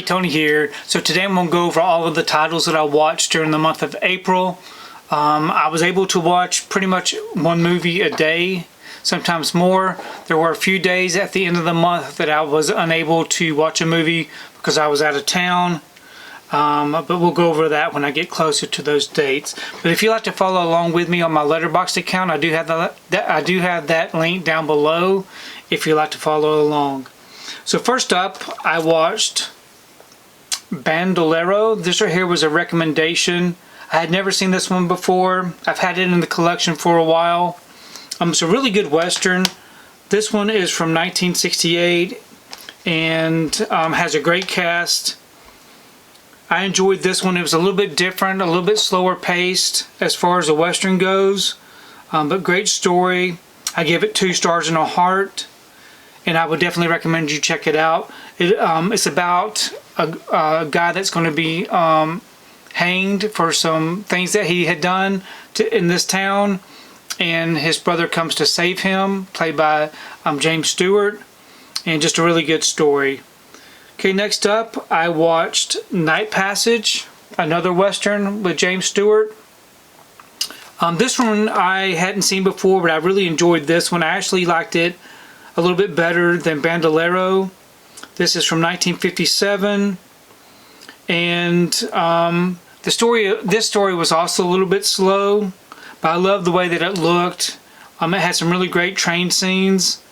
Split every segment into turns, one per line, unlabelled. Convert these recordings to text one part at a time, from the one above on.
Hey, Tony here. So today I'm going to go over all of the titles that I watched during the month of April. I was able to watch pretty much one movie a day, sometimes more. There were a few days at the end of the month that I was unable to watch a movie because I was out of town. But we'll go over that when I get closer to those dates. But if you'd like to follow along with me on my Letterboxd account, I do have that link down below if you'd like to follow along. So first up, I watched Bandolero. This right here was a recommendation. I had never seen this one before. I've had it in the collection for a while. It's a really good Western. This one is from 1968 and has a great cast. I enjoyed this one. It was a little bit different, a little bit slower paced as far as the Western goes, but great story. I give it 2 stars and a heart, and I would definitely recommend you check it out. It's about a guy that's going to be hanged for some things that he had done in this town, and his brother comes to save him, played by James Stewart, and just a really good story. Okay, next up, I watched Night Passage, another Western with James Stewart. This one I hadn't seen before, but I really enjoyed this one. I actually liked it a little bit better than Bandolero. This is from 1957, and this story was also a little bit slow, but I love the way that it looked. It had some really great train scenes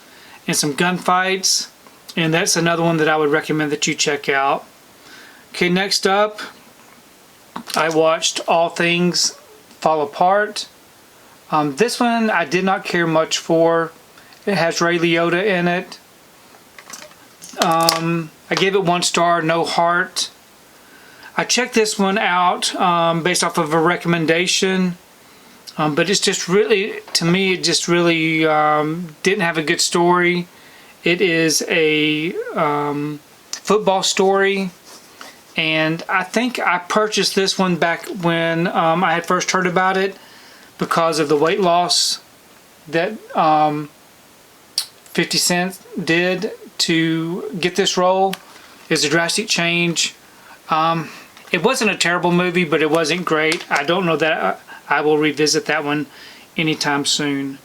and some gunfights, and that's another one that I would recommend that you check out. Okay, next up, I watched All Things Fall Apart. This one I did not care much for. It has Ray Liotta in it. I gave it 1 star, no heart. I checked this one out based off of a recommendation, but it's just really, to me, it just really didn't have a good story. It is a football story, and I think I purchased this one back when I had first heard about it because of the weight loss that 50 Cent did to get this role. Is a drastic change. It wasn't a terrible movie, but it wasn't great. I don't know that I will revisit that one anytime soon.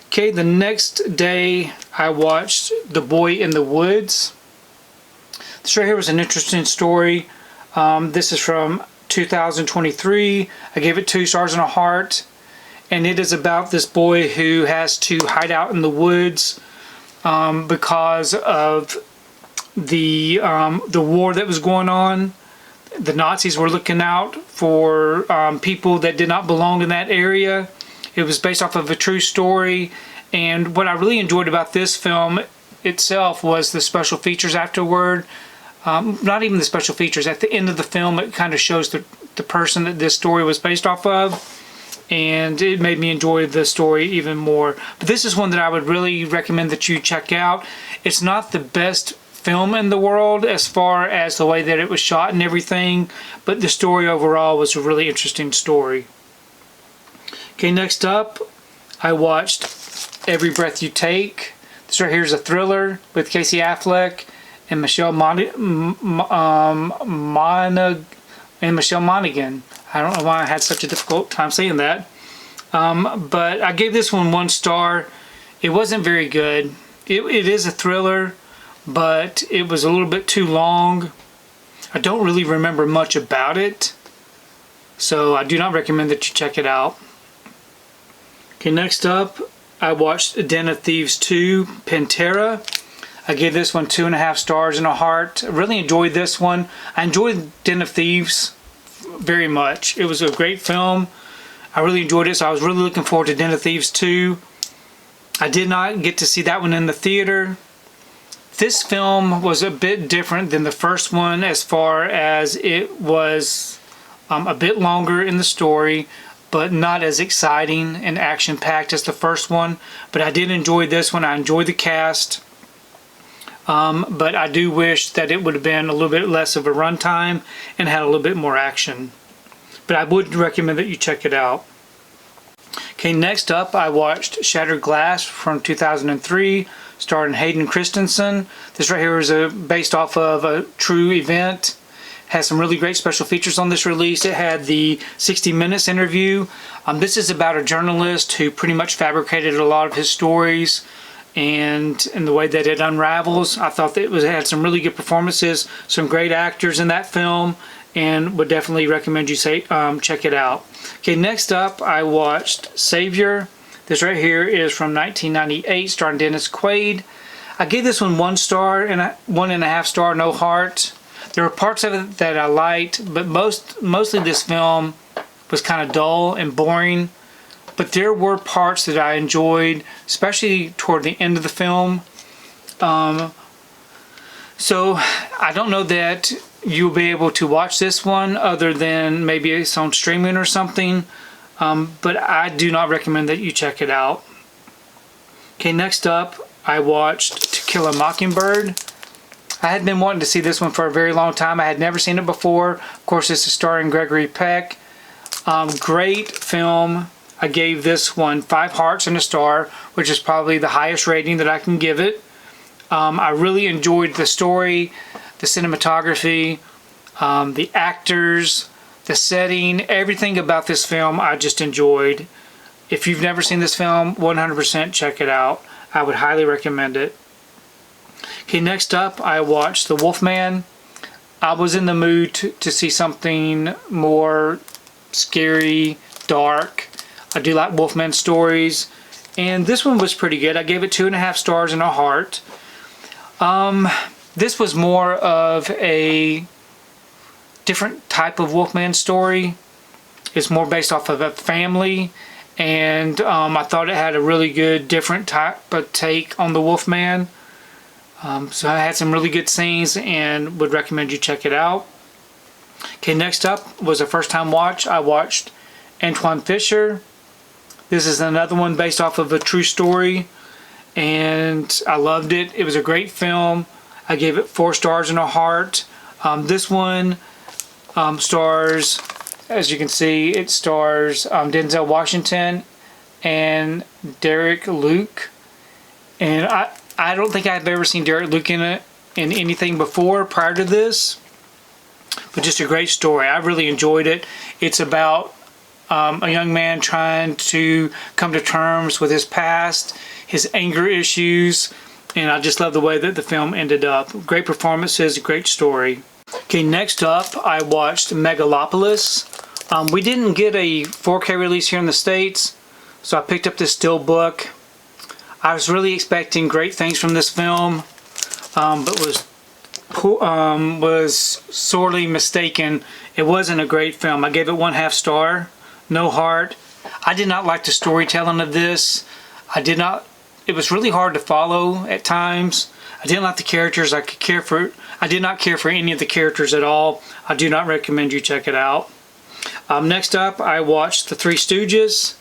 Okay, the next day I watched The Boy in the Woods. This right here was an interesting story. This is from 2023. I gave it 2 stars and a heart, and it is about this boy who has to hide out in the woods because of the war that was going on. The Nazis were looking out for people that did not belong in that area. It was based off of a true story, and what I really enjoyed about this film itself was the special features afterward. Not even the special features. At the end of the film, it kind of shows the person that this story was based off of, and it made me enjoy the story even more. But this is one that I would really recommend that you check out. It's not the best film in the world as far as the way that it was shot and everything, but the story overall was a really interesting story. Okay, next up, I watched Every Breath You Take. This right here is a thriller with Casey Affleck and Michelle Monaghan. I don't know why I had such a difficult time saying that. But I gave this one 1 star. It wasn't very good. It is a thriller, but it was a little bit too long. I don't really remember much about it, so I do not recommend that you check it out. Okay, next up, I watched Den of Thieves 2, Pantera. I gave this one 2.5 stars and a heart. I really enjoyed this one. I enjoyed Den of Thieves very much. It was a great film. I really enjoyed it, so I was really looking forward to Den of Thieves 2. I did not get to see that one in the theater. This film was a bit different than the first one as far as it was a bit longer in the story, but not as exciting and action-packed as the first one. But I did enjoy this one. I enjoyed the cast. But I do wish that it would have been a little bit less of a runtime and had a little bit more action. But I would recommend that you check it out. Okay, next up I watched Shattered Glass from 2003, starring Hayden Christensen. This right here is based off of a true event. Has some really great special features on this release. It had the 60 Minutes interview. This is about a journalist who pretty much fabricated a lot of his stories, and in the way that it unravels, I thought that it had some really good performances, some great actors in that film, and would definitely recommend you check it out. Okay, next up I watched Savior. This right here is from 1998, starring Dennis Quaid. I gave this one 1 star and 1.5 star, no heart. There were parts of it that I liked, but mostly this film was kind of dull and boring. But there were parts that I enjoyed, especially toward the end of the film. So I don't know that you'll be able to watch this one other than maybe it's on streaming or something. But I do not recommend that you check it out. Okay, next up I watched To Kill a Mockingbird. I had been wanting to see this one for a very long time. I had never seen it before. Of course, this is starring Gregory Peck. Great film. I gave this one 5 hearts and a star, which is probably the highest rating that I can give it. I really enjoyed the story, the cinematography, the actors, the setting, everything about this film I just enjoyed. If you've never seen this film, 100% check it out. I would highly recommend it. Okay, next up I watched The Wolfman. I was in the mood to see something more scary, dark. I do like Wolfman stories, and this one was pretty good. I gave it 2.5 stars and a heart. This was more of a different type of Wolfman story. It's more based off of a family, and I thought it had a really good different type of take on the Wolfman. So I had some really good scenes and would recommend you check it out. Okay, next up was a first time watch. I watched Antoine Fisher. This is another one based off of a true story, and I loved it. It was a great film. I gave it 4 stars and a heart. This one stars, as you can see, it stars Denzel Washington and Derek Luke. And I don't think I've ever seen Derek Luke in anything before prior to this, but just a great story. I really enjoyed it. It's about a young man trying to come to terms with his past, his anger issues, and I just love the way that the film ended up. Great performances, great story. Okay, next up I watched Megalopolis. We didn't get a 4K release here in the States, so I picked up this Steelbook. I was really expecting great things from this film, but was sorely mistaken. It wasn't a great film. I gave it 1/2 star, no heart. I did not like the storytelling of this. It was really hard to follow at times. I didn't like the characters. I did not care for any of the characters at all. I do not recommend you check it out. Next up, I watched The Three Stooges.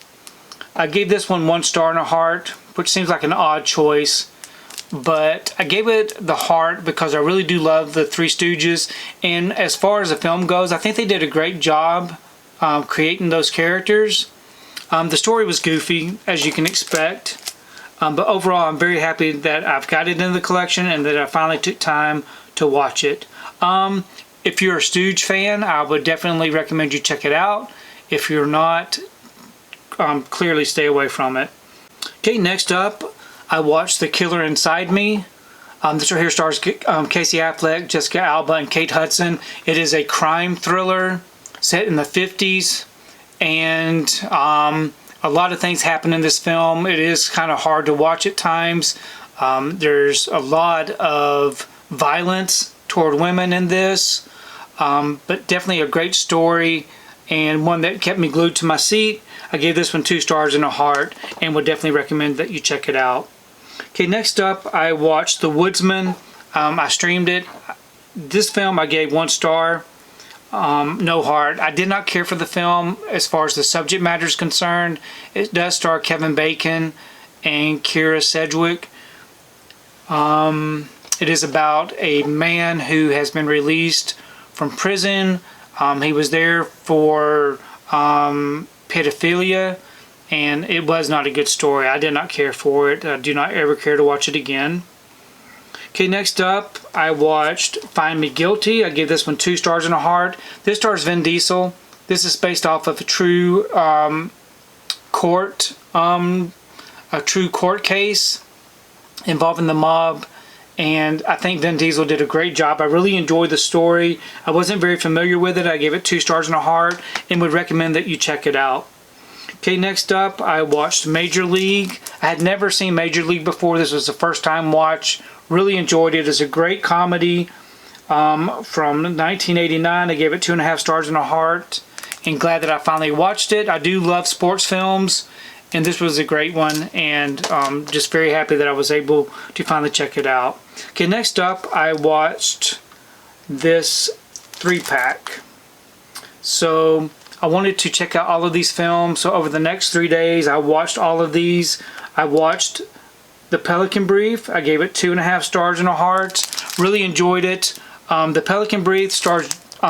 I gave this one 1 star and a heart, which seems like an odd choice, but I gave it the heart because I really do love the Three Stooges, and as far as the film goes, I think they did a great job creating those characters. The story was goofy, as you can expect, but overall I'm very happy that I've got it in the collection and that I finally took time to watch it. If you're a Stooge fan, I would definitely recommend you check it out. If you're not, clearly stay away from it. Okay, next up I watched The Killer Inside Me. This right here stars Casey Affleck, Jessica Alba, and Kate Hudson. It is a crime thriller set in the 50s, and a lot of things happen in this film. It is kind of hard to watch at times. There's a lot of violence toward women in this, but definitely a great story and one that kept me glued to my seat. I gave this one 2 stars and a heart and would definitely recommend that you check it out. Okay, next up I watched The Woodsman. I streamed it. This film I gave 1 star, no heart. I did not care for the film as far as the subject matter is concerned. It does star Kevin Bacon and Keira Sedgwick. It is about a man who has been released from prison. He was there for pedophilia, and it was not a good story. I did not care for it. I do not ever care to watch it again. Okay, next up, I watched Find Me Guilty. I gave this one 2 stars and a heart. This stars Vin Diesel. This is based off of a true court case involving the mob, and I think Vin Diesel did a great job. I really enjoyed the story. I wasn't very familiar with it. I gave it 2 stars and a heart and would recommend that you check it out. Okay, next up, I watched Major League. I had never seen Major League before. This was a first time watch. Really enjoyed it. It's a great comedy from 1989. I gave it 2.5 stars and a heart, and glad that I finally watched it. I do love sports films, and this was a great one, and just very happy that I was able to finally check it out. Okay, next up, I watched this 3-pack. So I wanted to check out all of these films. So over the next 3 days, I watched all of these. I watched The Pelican Brief. I gave it 2.5 stars and a heart. Really enjoyed it. The Pelican Brief stars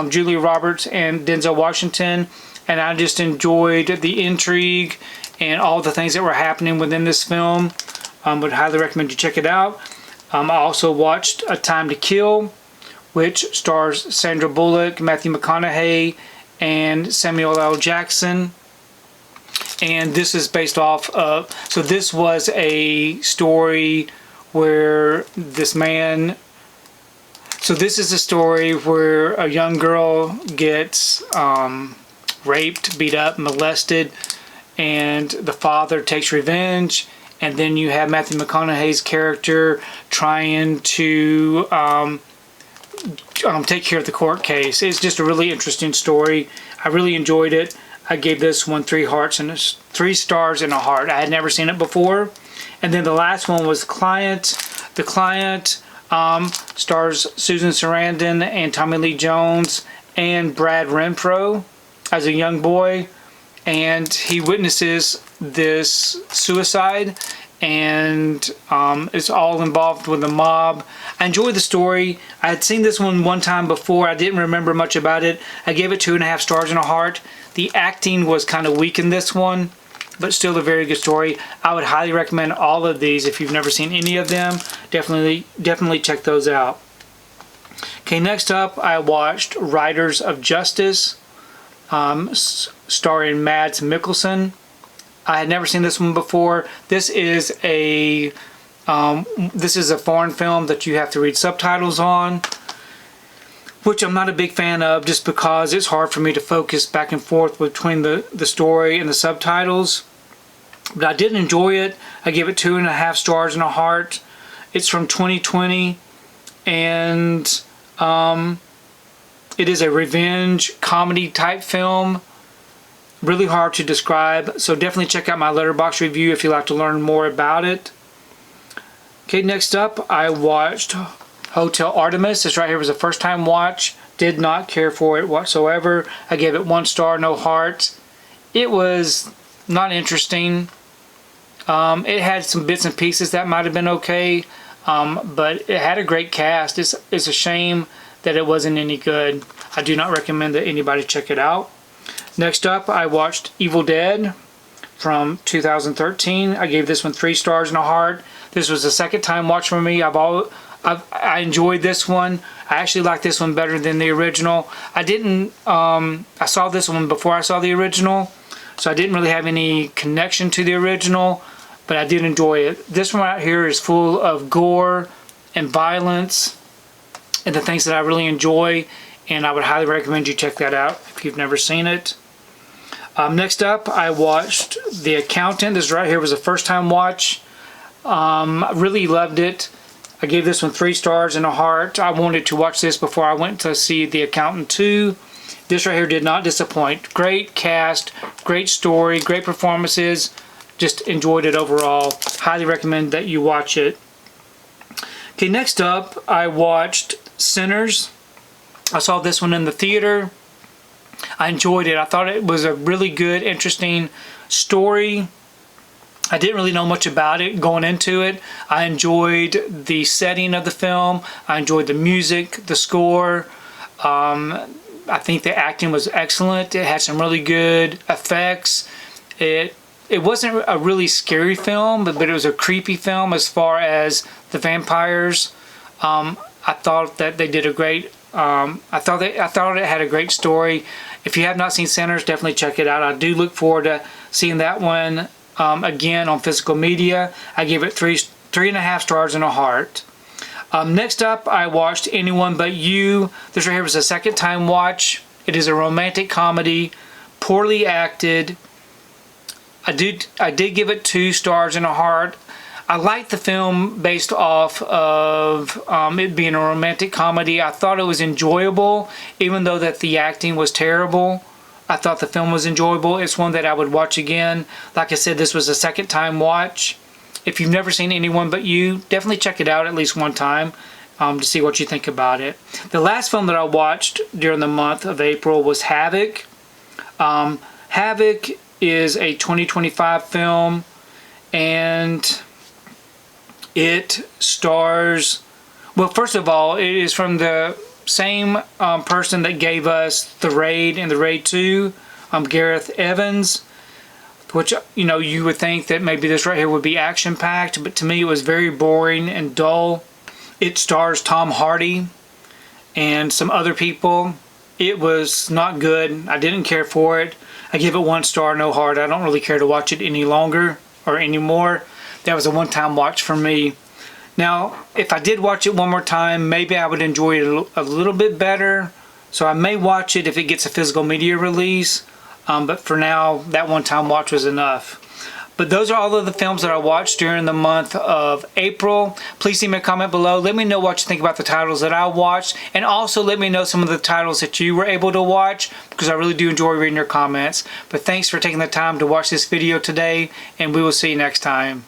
Julia Roberts and Denzel Washington, and I just enjoyed the intrigue and all the things that were happening within this film. Would highly recommend you check it out. I also watched A Time to Kill, which stars Sandra Bullock, Matthew McConaughey, and Samuel L. Jackson. And this is based off of, so this was a story where this man, so this is a story where a young girl gets raped, beat up, molested, and the father takes revenge. And then you have Matthew McConaughey's character trying to take care of the court case. It's just a really interesting story. I really enjoyed it. I gave this one 3 hearts and 3 stars and a heart. I had never seen it before. And then the last one was Client. The Client stars Susan Sarandon and Tommy Lee Jones and Brad Renfro as a young boy. And he witnesses this suicide, and it's all involved with the mob. I enjoyed the story. I had seen this one time before. I didn't remember much about it. I gave it 2.5 stars and a heart. The acting was kind of weak in this one, but still a very good story. I would highly recommend all of these. If you've never seen any of them, definitely check those out. Okay, next up, I watched Riders of Justice, starring Mads Mikkelsen. I had never seen this one before. This is a foreign film that you have to read subtitles on, which I'm not a big fan of, just because it's hard for me to focus back and forth between the story and the subtitles. But I did enjoy it. I gave it 2.5 stars and a heart. It's from 2020, and it is a revenge comedy type film. Really hard to describe, so definitely check out my Letterboxd review if you'd like to learn more about it. Okay, next up, I watched Hotel Artemis. This right here was a first time watch. Did not care for it whatsoever. I gave it 1 star, no heart. It was not interesting. It had some bits and pieces that might have been okay, but it had a great cast. It's a shame that it wasn't any good. I do not recommend that anybody check it out. Next up, I watched Evil Dead from 2013. I gave this one 3 stars and a heart. This was the second time watch for me. I enjoyed this one. I actually like this one better than the original. I saw this one before I saw the original, so I didn't really have any connection to the original, but I did enjoy it. This one right here is full of gore and violence and the things that I really enjoy, and I would highly recommend you check that out if you've never seen it. Next up, I watched The Accountant. This right here was a first time watch. I really loved it. I gave this one 3 stars and a heart. I wanted to watch this before I went to see The Accountant 2. This right here did not disappoint. Great cast, great story, great performances. Just enjoyed it overall. Highly recommend that you watch it. Okay, next up, I watched Sinners. I saw this one in the theater. I enjoyed it. I thought it was a really good, interesting story. I didn't really know much about it going into it. I enjoyed the setting of the film. I enjoyed the music, the score. I think the acting was excellent. It had some really good effects. It it wasn't a really scary film, but it was a creepy film as far as the vampires. I thought that they did a great. I thought it had a great story. If you have not seen Sinners, definitely check it out. I do look forward to seeing that one again on physical media. I gave it 3.5 stars and a heart. Next up, I watched Anyone But You. This right here was a second time watch. It is a romantic comedy, poorly acted. I did give it 2 stars and a heart. I liked the film based off of it being a romantic comedy. I thought it was enjoyable, even though that the acting was terrible. I thought the film was enjoyable. It's one that I would watch again. Like I said, this was a second time watch. If you've never seen Anyone But You, definitely check it out at least one time to see what you think about it. The last film that I watched during the month of April was Havoc. Havoc is a 2025 film, and it stars, well, first of all, it is from the same person that gave us The Raid and The Raid 2, Gareth Evans, which, you know, you would think that maybe this right here would be action-packed, but to me it was very boring and dull. It stars Tom Hardy and some other people. It was not good. I didn't care for it. I give it 1 star, no heart. I don't really care to watch it any longer or anymore. That was a one-time watch for me. Now, if I did watch it one more time, maybe I would enjoy it a little bit better. So I may watch it if it gets a physical media release. But for now, that one-time watch was enough. But those are all of the films that I watched during the month of April. Please leave me a comment below. Let me know what you think about the titles that I watched. And also let me know some of the titles that you were able to watch, because I really do enjoy reading your comments. But thanks for taking the time to watch this video today, and we will see you next time.